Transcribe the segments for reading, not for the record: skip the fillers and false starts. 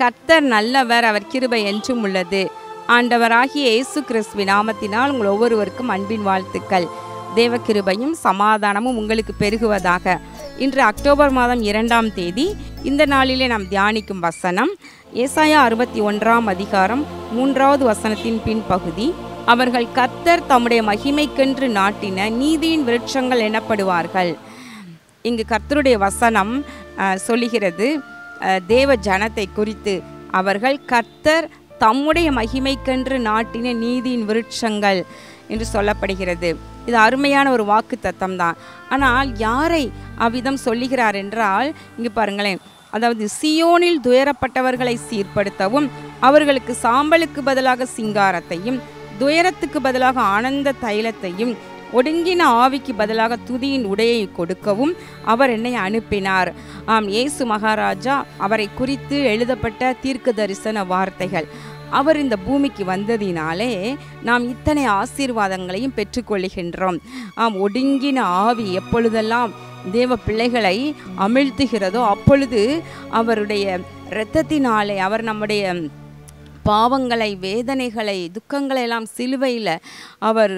கர்த்தர் நல்லவர், அவர் கிருபை என்றும் உள்ளது. ஆண்டவராகிய இயேசு கிறிஸ்துவின் நாமத்தினால் உங்கள் ஒவ்வொருவருக்கும் அன்பின் வாழ்த்துக்கள். தேவ கிருபையும் சமாதானமும் உங்களுக்கு பெருகுவதாக. இன்று அக்டோபர் மாதம் 2ஆம் தேதி. இந்த நாளிலே நாம் தியானிக்கும் வசனம் ஏசாயா 61ஆம் அதிகாரம் 3வது வசனத்தின் பின்பகுதி. அவர்கள் கர்த்தர் தம்முடைய மகிமைக்கென்று நாட்டின நீதியின் விருட்சங்கள் எனப்படுவார்கள். இங்கு கர்த்தருடைய வசனம் சொல்லுகிறது தேவ ஜனத்தை குறித்து. அவர்கள் கர்த்தர் தம்முடைய மகிமைக்கென்று நாட்டின நீதியின் விருட்சங்கள் என்று சொல்லப்படுகிறது. இது அருமையான ஒரு வாக்கு தத்தம் தான். ஆனால் யாரை அவ்விதம் சொல்லுகிறார் என்றால், இங்கு பாருங்களேன், அதாவது சீயோனில் துயரப்பட்டவர்களை சீர்படுத்தவும், அவர்களுக்கு சாம்பலுக்கு பதிலாக சிங்காரத்தையும், துயரத்துக்கு பதிலாக ஆனந்த தைலத்தையும், ஒடுங்கின ஆவிக்கு பதிலாக துதியின் உடையை கொடுக்கவும் அவர் என்னை அனுப்பினார். இயேசு மகாராஜா அவரை குறித்து எழுதப்பட்ட தீர்க்க தரிசன வார்த்தைகள். அவர் இந்த பூமிக்கு வந்ததினாலே நாம் இத்தனை ஆசீர்வாதங்களையும் பெற்றுக்கொள்கின்றோம். ஒடுங்கின ஆவி எப்பொழுதெல்லாம் தேவ பிள்ளைகளை அமிழ்த்துகிறதோ அப்பொழுது அவருடைய இரத்தத்தினாலே அவர் நம்முடைய பாவங்களை, வேதனைகளை, துக்கங்களை எல்லாம் சிலுவையில் அவர்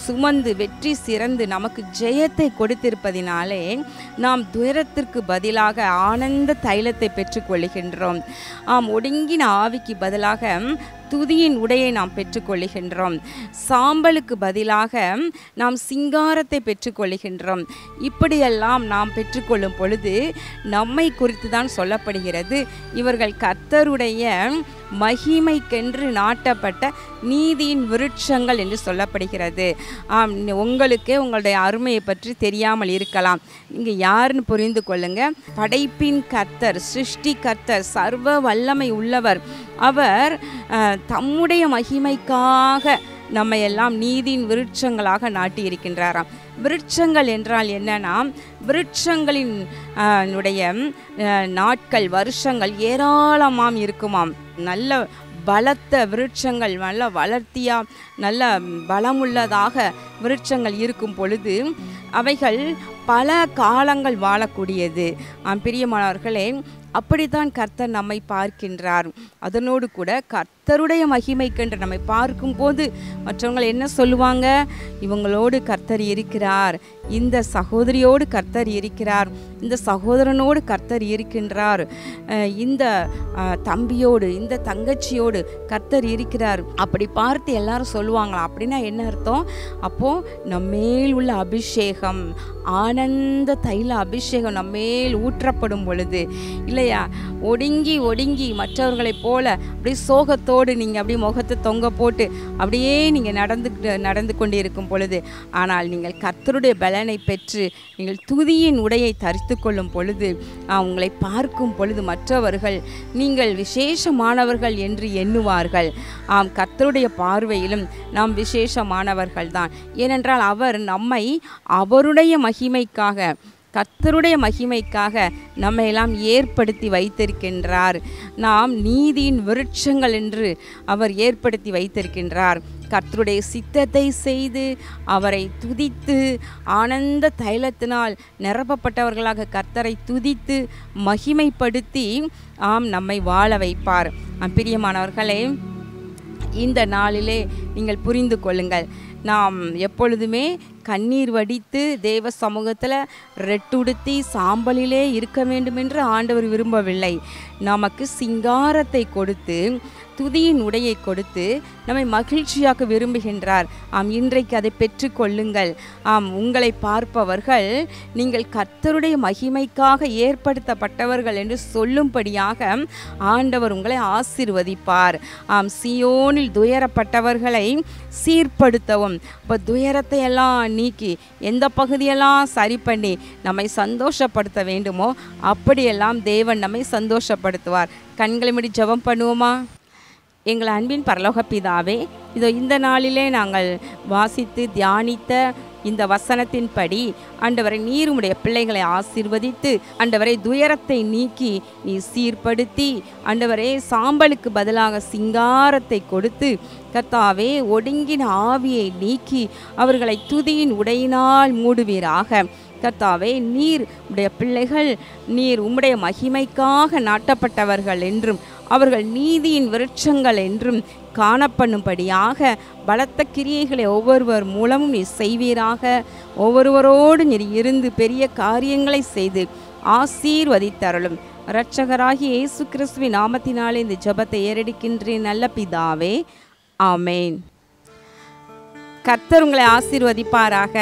சுமந்து வெற்றி சிறந்து நமக்கு ஜெயத்தை கொடுத்திருப்பதினாலே நாம் துயரத்திற்கு பதிலாக ஆனந்த தைலத்தை பெற்றுக்கொள்கின்றோம். ஒடுங்கின ஆவிக்கு பதிலாக துதியின் உடையை நாம் பெற்றுக்கொள்கின்றோம். சாம்பலுக்கு பதிலாக நாம் சிங்காரத்தை பெற்றுக்கொள்கின்றோம். இப்படியெல்லாம் நாம் பெற்றுக்கொள்ளும் பொழுது நம்மை குறித்து தான் சொல்லப்படுகிறது, இவர்கள் கர்த்தருடைய மகிமைக்கென்று நாட்டப்பட்ட நீதியின் விருட்சங்கள் என்று சொல்லப்படுகிறது. உங்களுக்கே உங்களுடைய அருமையை பற்றி தெரியாமல் இருக்கலாம். இங்கே யாருன்னு புரிந்து கொள்ளுங்க. படைப்பின் கர்த்தர், சிருஷ்டி கர்த்தர், சர்வ வல்லமை உள்ளவர். அவர் தம்முடைய மகிமைக்காக நம்மை எல்லாம் நீதியின் விருட்சங்களாக நாட்டி இருக்கின்றாராம். விருட்சங்கள் என்றால் என்னன்னா, விருட்சங்களின் நாட்கள், வருஷங்கள் ஏராளமாம் இருக்குமாம். நல்ல பலத்த விருட்சங்கள், நல்ல வளர்த்தியா, நல்ல பலமுள்ளதாக விருட்சங்கள் இருக்கும் பொழுது அவைகள் பல காலங்கள் வாழக்கூடியது. பிரியமானவர்களே, அப்படித்தான் கர்த்தர் நம்மை பார்க்கின்றார். அதனோடு கூட கர்த்தருடைய மகிமைக்கென்று நம்மை பார்க்கும்போது மற்றவங்க என்ன சொல்லுவாங்க? இவங்களோடு கர்த்தர் இருக்கிறார், இந்த சகோதரியோடு கர்த்தர் இருக்கிறார், இந்த சகோதரனோடு கர்த்தர் இருக்கின்றார், இந்த தம்பியோடு, இந்த தங்கச்சியோடு கர்த்தர் இருக்கிறார். அப்படி பார்த்து எல்லாரும் சொல்லுவாங்களாம். அப்படின்னா என்ன அர்த்தம்? அப்போது நம்மேல் உள்ள அபிஷேகம், ஆனந்த தைல அபிஷேகம் நம்மேல் ஊற்றப்படும் பொழுது, இல்லையா, ஒடுங்கி ஒடுங்கி மற்றவர்களைப் போல அப்படியே சோகத்தோடு நீங்கள் அப்படியே முகத்தை தொங்க போட்டு அப்படியே நீங்கள் நடந்து கொண்டு இருக்கும் பொழுது, ஆனால் நீங்கள் கர்த்தருடைய பலனை பெற்று நீங்கள் துதியின் உடையை தரித்து கொள்ளும் பொழுது, உங்களை பார்க்கும் பொழுது மற்றவர்கள் நீங்கள் விசேஷமானவர்கள் என்று எண்ணுவார்கள். கர்த்தருடைய பார்வையிலும் நாம் விசேஷமானவர்கள் தான். ஏனென்றால் அவர் நம்மை அவருடைய மகிமைக்காக, கர்த்தருடைய மகிமைக்காக நம்மை எல்லாம் ஏற்படுத்தி வைத்திருக்கின்றார். நாம் நீதியின் விருட்சங்கள் என்று அவர் ஏற்படுத்தி வைத்திருக்கின்றார். கர்த்தருடைய சித்தத்தை செய்து அவரை துதித்து ஆனந்த தைலத்தினால் நிரப்பப்பட்டவர்களாக கர்த்தரை துதித்து மகிமைப்படுத்தி நம்மை வாழ வைப்பார். பிரியமானவர்களே, இந்த நாளிலே நீங்கள் புரிந்து கொள்ளுங்கள், நாம் எப்பொழுதுமே கண்ணீர் வடித்து தேவ சமூகத்தில் ரெட்டுடுத்தி சாம்பலிலே இருக்க வேண்டும் என்று ஆண்டவர் விரும்பவில்லை. நமக்கு சிங்காரத்தை கொடுத்து துதியின் உடையை கொடுத்து நம்மை மகிழ்ச்சியாக விரும்புகின்றார். இன்றைக்கு அதை பெற்று கொள்ளுங்கள். உங்களை பார்ப்பவர்கள் நீங்கள் கர்த்தருடைய மகிமைக்காக ஏற்படுத்தப்பட்டவர்கள் என்று சொல்லும்படியாக ஆண்டவர் உங்களை ஆசீர்வதிப்பார். சீயோனில் துயரப்பட்டவர்களை சீர்படுத்தவும், இப்போ துயரத்தை எல்லாம் நீக்கி எந்த பகுதியெல்லாம் சரி பண்ணி நம்மை சந்தோஷப்படுத்த வேண்டுமோ அப்படியெல்லாம் தேவன் நம்மை சந்தோஷப்படுத்துவார். கண்களை மூடி ஜெபம் பண்ணுவோமா? எங்கள் அன்பின் பரலோக பிதாவே, இதோ இந்த நாளிலே நாங்கள் வாசித்து தியானித்த இந்த வசனத்தின்படி ஆண்டவரை நீர் உம்முடைய பிள்ளைகளை ஆசீர்வதித்து, ஆண்டவரை துயரத்தை நீக்கி நீ சீர்படுத்தி, ஆண்டவரே சாம்பலுக்கு பதிலாக சிங்காரத்தை கொடுத்து, கர்த்தாவே ஒடுங்கின ஆவியை நீக்கி அவர்களை துதியின் உடையினால் மூடுவீராக. கர்த்தாவே, நீர் உம்முடைய பிள்ளைகள், நீர் உம்முடைய மகிமைக்காக நாட்டப்பட்டவர்கள் என்றும் அவர்கள் நீதியின் விருட்சங்கள் என்றும் காணப்பண்ணும்படியாக பலத்த கிரியைகளை ஒவ்வொருவர் மூலமும் நீர் செய்வீராக. ஒவ்வொருவரோடு நீர் இருந்து பெரிய காரியங்களை செய்து ஆசீர்வதித்தருளும். இரட்சகராகிய இயேசு கிறிஸ்துவின் நாமத்தினாலே இந்த ஜெபத்தை ஏறெடுக்கின்றேன் நல்ல பிதாவே, ஆமேன். கர்த்தர் உங்களை ஆசீர்வதிப்பாராக.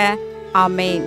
ஆமேன்.